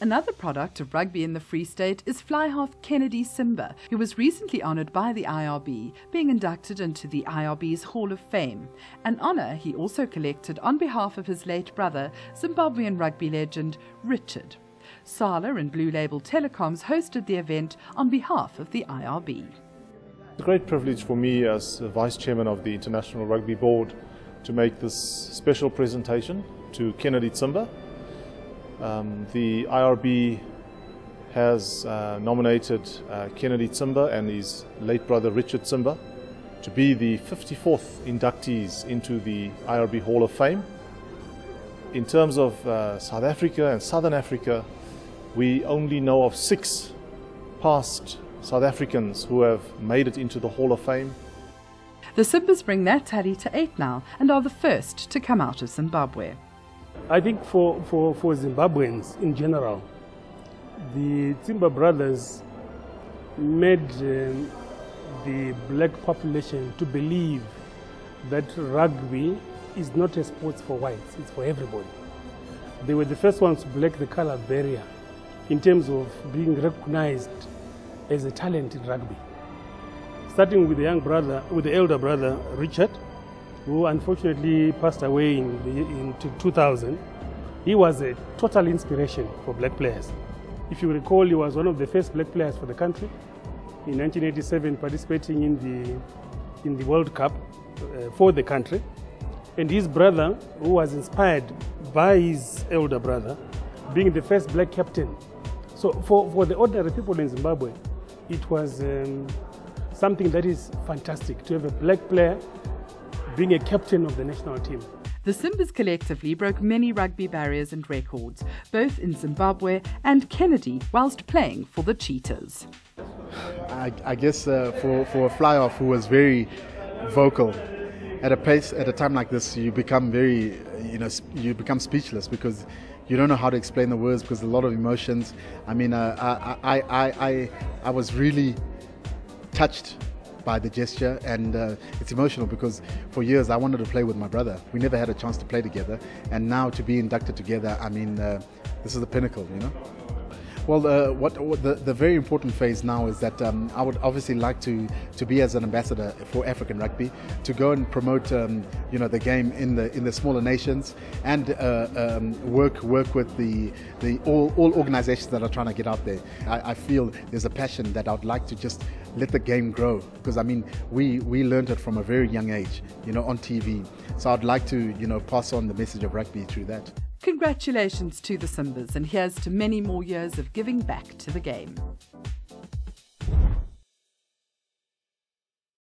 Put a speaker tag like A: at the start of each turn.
A: Another product of rugby in the Free State is fly half Kennedy Tsimba, who was recently honoured by the IRB, being inducted into the IRB's Hall of Fame, an honour he also collected on behalf of his late brother, Zimbabwean rugby legend Richard. Sala and Blue Label Telecoms hosted the event on behalf of the IRB.
B: It's a great privilege for me as Vice Chairman of the International Rugby Board to make this special presentation to Kennedy Tsimba. The IRB has nominated Kennedy Tsimba and his late brother Richard Tsimba to be the 54th inductees into the IRB Hall of Fame. In terms of South Africa and Southern Africa, we only know of 6 past South Africans who have made it into the Hall of Fame.
A: The Tsimbas bring that tally to 8 now and are the first to come out of Zimbabwe.
C: I think for Zimbabweans in general, the Tsimba brothers made the black population to believe that rugby is not a sport for whites, it's for everybody. They were the first ones to break the color barrier in terms of being recognized as a talent in rugby. Starting with the elder brother Richard, who unfortunately passed away in 2000. He was a total inspiration for black players. If you recall, he was one of the first black players for the country in 1987, participating in the World Cup for the country. And his brother, who was inspired by his elder brother, being the first black captain. So for the ordinary people in Zimbabwe, it was something that is fantastic to have a black player being a captain of the national team.
A: The Tsimbas collectively broke many rugby barriers and records, both in Zimbabwe and Kennedy, whilst playing for the Cheetahs.
D: I guess for a fly-off who was very vocal, at a time like this, you become very, you become speechless because you don't know how to explain the words because a lot of emotions. I mean, I was really touched by the gesture, and it's emotional because for years I wanted to play with my brother. We never had a chance to play together, and now to be inducted together, I mean, this is the pinnacle, Well, the very important phase now is that I would obviously like to be as an ambassador for African rugby, to go and promote the game in the smaller nations, and work with the all organizations that are trying to get out there. I feel there's a passion that I would like to just let the game grow, because I mean we learned it from a very young age, on TV. So I'd like to pass on the message of rugby through that.
A: Congratulations to the Tsimbas, and here's to many more years of giving back to the game.